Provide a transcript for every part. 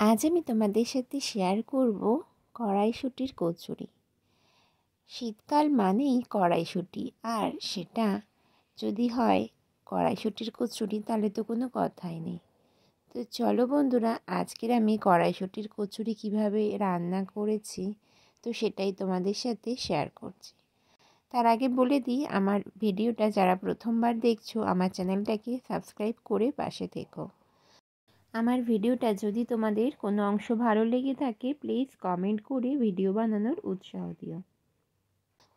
আজ আমি তোমাদের সাথে শেয়ার করব কড়াইশুঁটির কচুরি। শীতকাল মানেই কড়াইশুঁটি, আর সেটা যদি হয় কড়াইশুঁটির কচুরি তাহলে তো কোনো কথাই নেই। তো চলো বন্ধুরা, আজকের আমি কড়াইশুঁটির কচুরি কিভাবে রান্না করেছি তো সেটাই তোমাদের সাথে শেয়ার করছি। তার আগে বলে দিই, আমার ভিডিওটা যারা প্রথমবার দেখছো আমার চ্যানেলটাকে সাবস্ক্রাইব করে পাশে থেকো। আমার ভিডিওটা যদি তোমাদের কোনো অংশ ভালো লেগে থাকে প্লিজ কমেন্ট করে ভিডিও বানানোর উৎসাহ দিও।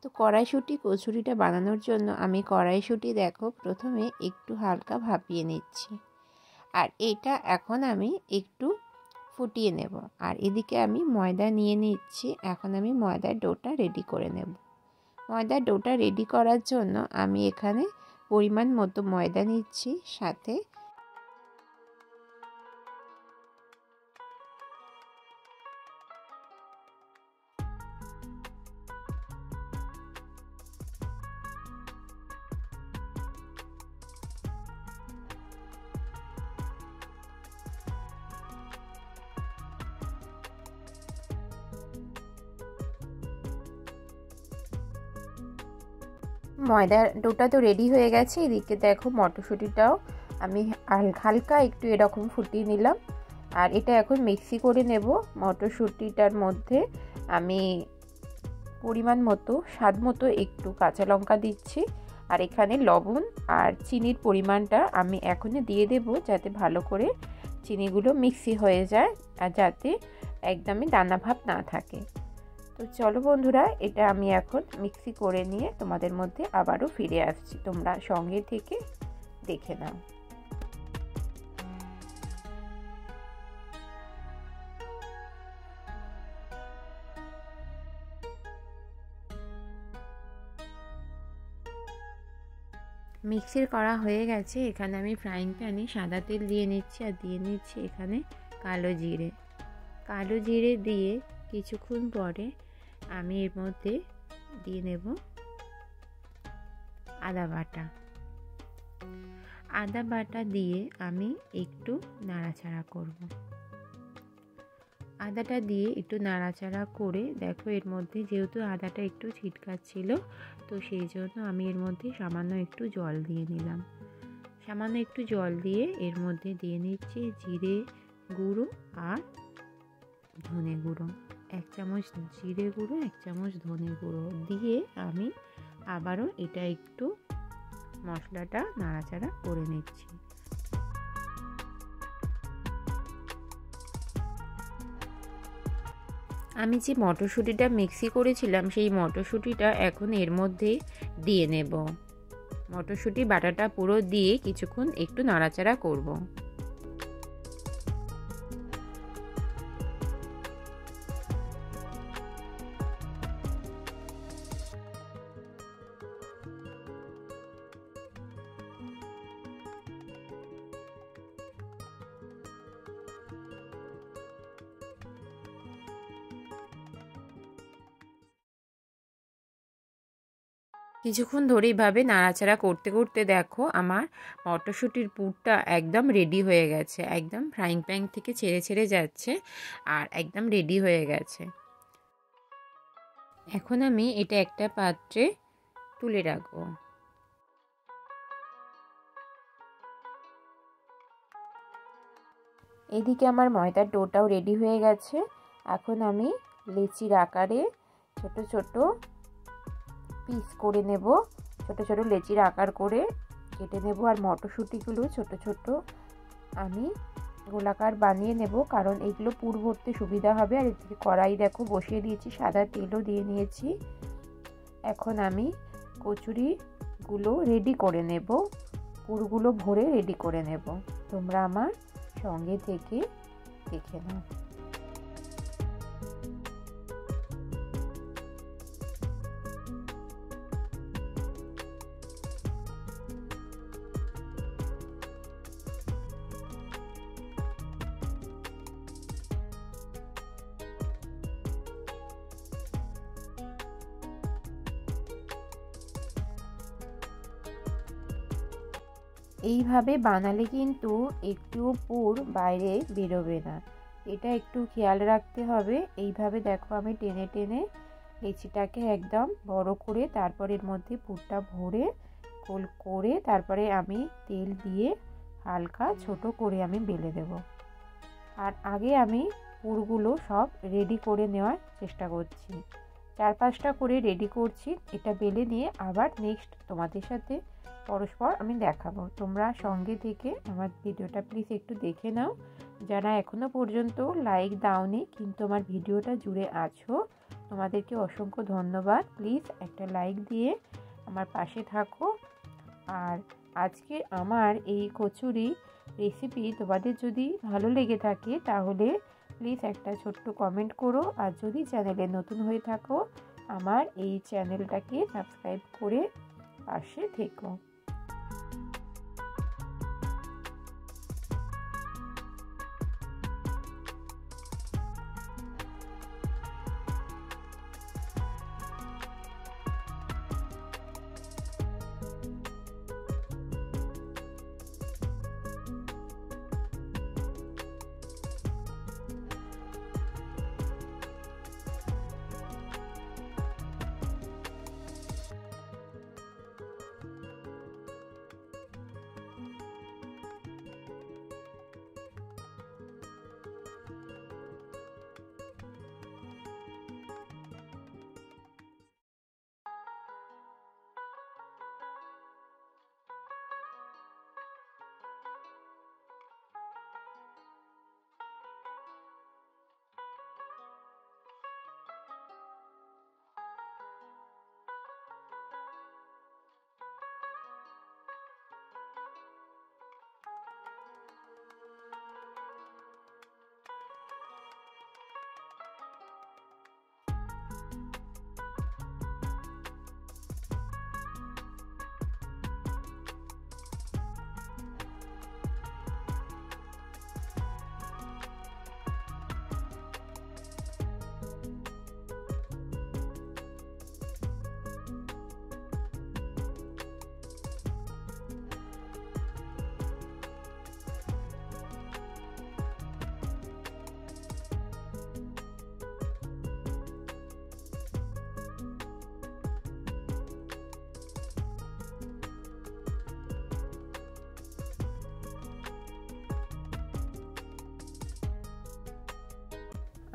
তো কড়াইশুঁটি কচুরিটা বানানোর জন্য আমি কড়াইশুঁটি দেখো প্রথমে একটু হালকা ভাপিয়ে নিচ্ছি, আর এটা এখন আমি একটু ফুটিয়ে নেব। আর এদিকে আমি ময়দা নিয়ে নিচ্ছি, এখন আমি ময়দার ডোটা রেডি করে নেব। ময়দার ডোটা রেডি করার জন্য আমি এখানে পরিমাণ মতো ময়দা নিচ্ছি, সাথে ময়দার ডোটা তো রেডি হয়ে গেছে। এদিকে দেখো মটরশুঁটিটাও আমি হালকা একটু এরকম ফুটিয়ে নিলাম, আর এটা এখন মিক্সি করে নেব। মটরশুঁটিটার মধ্যে আমি পরিমাণ মতো স্বাদ মতো একটু কাঁচা লঙ্কা দিচ্ছি, আর এখানে লবণ আর চিনির পরিমাণটা আমি এখনই দিয়ে দেব, যাতে ভালো করে চিনিগুলো মিক্সি হয়ে যায় আর যাতে একদমই দানা ভাব না থাকে। তো চলো বন্ধুরা, এটা আমি এখন মিক্সি করে নিয়ে তোমাদের মধ্যে আবারও ফিরে আসছি, তোমরা সঙ্গে থেকে দেখে নাও। মিক্সির করা হয়ে গেছে। এখানে আমি ফ্রাইং প্যানে সাদা তেল দিয়ে নিচ্ছি, আর দিয়ে নিচ্ছি এখানে কালো জিরে। কালো জিরে দিয়ে কিছুক্ষণ পরে আমি এর মধ্যে দিয়ে নেব আদা বাটা। আদা বাটা দিয়ে আমি একটু নাড়াচাড়া করব। আদাটা দিয়ে একটু নাড়াচাড়া করে দেখো, এর মধ্যে যেহেতু আদাটা একটু ছিটকাচ্ছিল, তো সেই জন্য আমি এর মধ্যে সামান্য একটু জল দিয়ে নিলাম। সামান্য একটু জল দিয়ে এর মধ্যে দিয়ে নিচ্ছি জিরে গুঁড়ো আর ধনে গুঁড়ো। 1 চামচ জিরে গুঁড়ো, 1 চামচ ধনে গুঁড়ো দিয়ে আমি আবারও এটা একটু মশলাটা নাড়াচাড়া করে নিচ্ছি। আমি যে মটরশুঁটিটা মিক্সি করেছিলাম সেই মটরশুঁটিটা এখন এর মধ্যে দিয়ে নেব। মটরশুঁটি বাটাটা পুরো দিয়ে কিছুক্ষণ একটু নাড়াচাড়া করব। কিছুক্ষণ ধরে এইভাবে নাড়াচাড়া করতে করতে দেখো আমার মটরশুঁটির পুরটা একদম রেডি হয়ে গেছে, একদম ফ্রাইং প্যান থেকে ছেড়ে ছেড়ে যাচ্ছে আর একদম রেডি হয়ে গেছে। এখন আমি এটা একটা পাত্রে তুলে রাখবো। এদিকে আমার ময়দার ডোটাও রেডি হয়ে গেছে। এখন আমি লেচির আকারে ছোট ছোট পিস করে নেব, ছোট ছোট লেচির আকার করে কেটে নেব। আর মটরশুঁটিগুলো ছোট ছোট আমি গোলাকার বানিয়ে নেব, কারণ এগুলো পুর ভরতে সুবিধা হবে। আর এদিকে কড়াই দেখো বসিয়ে দিয়েছি, সাদা তেলও দিয়ে নিয়েছি। এখন আমি কচুরিগুলো রেডি করে নেব, পুরগুলো ভরে রেডি করে নেব। তোমরা আমার সঙ্গে থেকে দেখে নাও। এইভাবে বানালে কিন্তু একটুও পুর বাইরে বেরোবে না। এটা একটু খেয়াল রাখতে হবে। এইভাবে দেখো আমি টেনে টেনে লেচিটাকে একদম বড় করে তারপর এর মধ্যে পুরটা ভরে গোল করে তারপরে আমি তেল দিয়ে হালকা ছোট করে আমি বেলে দেব। আর আগে আমি পুরগুলো সব রেডি করে নেওয়ার চেষ্টা করছি। 4-5টা করে রেডি করছি। এটা বেলে নিয়ে আবার নেক্সট তোমাদের সাথে পরস্পর আমি দেখাবো। তোমরা সঙ্গে থেকে আমার ভিডিওটা প্লিজ একটু দেখে নাও। যারা এখনো পর্যন্ত লাইক দাওনি কিন্তু আমার ভিডিওটা জুড়ে আছো, তোমাদেরকে অসংখ্য ধন্যবাদ। প্লিজ একটা লাইক দিয়ে আমার পাশে থাকো। আর আজকে আমার এই কচুরি রেসিপি তোমাদের যদি ভালো লেগে থাকে তাহলে প্লিজ একটা ছোট্ট কমেন্ট করো। আর যদি চ্যানেলে নতুন হয়ে থাকো আমার এই চ্যানেলটাকে সাবস্ক্রাইব করে পাশে থেকো।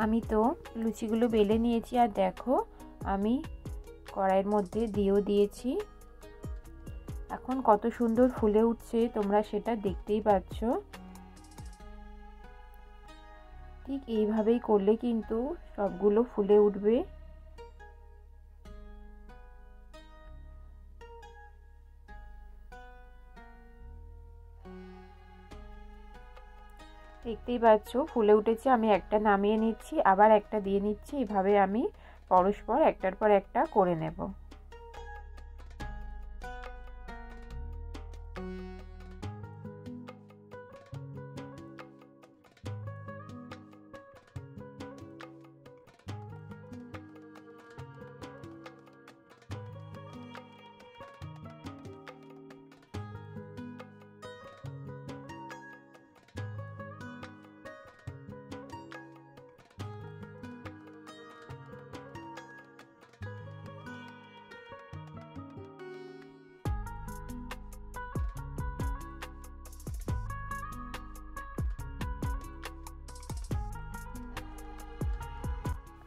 আমি তো লুচিগুলো বেলে নিয়েছি আর দেখো আমি কড়াইয়ের মধ্যে দিয়েও দিয়েছি। এখন কত সুন্দর ফুলে উঠছে তোমরা সেটা দেখতেই পাচ্ছ। ঠিক এইভাবেই করলে কিন্তু সবগুলো ফুলে উঠবে। দেখতেই পাচ্ছ ফুলে উঠেছে। আমি একটা নামিয়ে নিচ্ছি, আবার একটা দিয়ে নিচ্ছি। এভাবে আমি পরস্পর একটার পর একটা করে নেব।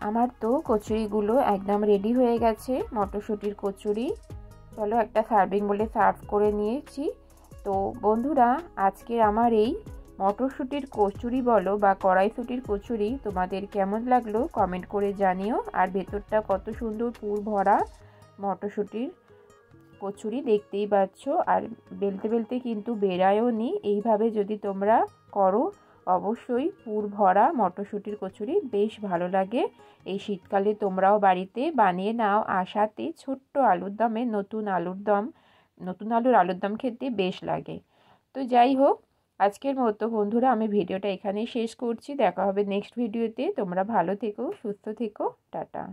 আমার তো কচুরিগুলো একদম রেডি হয়ে গেছে, মটরশুঁটির কচুরি। চলো একটা সার্ভিং বলে সার্ভ করে নিয়েছি। তো বন্ধুরা আজকের আমার এই মটরশুঁটির কচুরি বলো বা কড়াইশুঁটির কচুরি তোমাদের কেমন লাগলো কমেন্ট করে জানিও। আর ভেতরটা কত সুন্দর পুর ভরা মটরশুঁটির কচুরি দেখতেই পাচ্ছ। আর বেলতে বেলতে কিন্তু বেরায়ও নি। এইভাবে যদি তোমরা করো অবশ্যই পুর ভরা মটরশুঁটির কচুরি বেশ ভালো লাগে। এই শীতকালে তোমরাও বাড়িতে বানিয়ে নাও। আর সাথে ছোট্ট আলুর দমে নতুন আলুর দম খেতে বেশ লাগে। তো যাই হোক আজকের মতো বন্ধুরা আমি ভিডিওটা এখানেই শেষ করছি। দেখা হবে নেক্সট ভিডিওতে। তোমরা ভালো থেকো, সুস্থ থেকো, টাটা।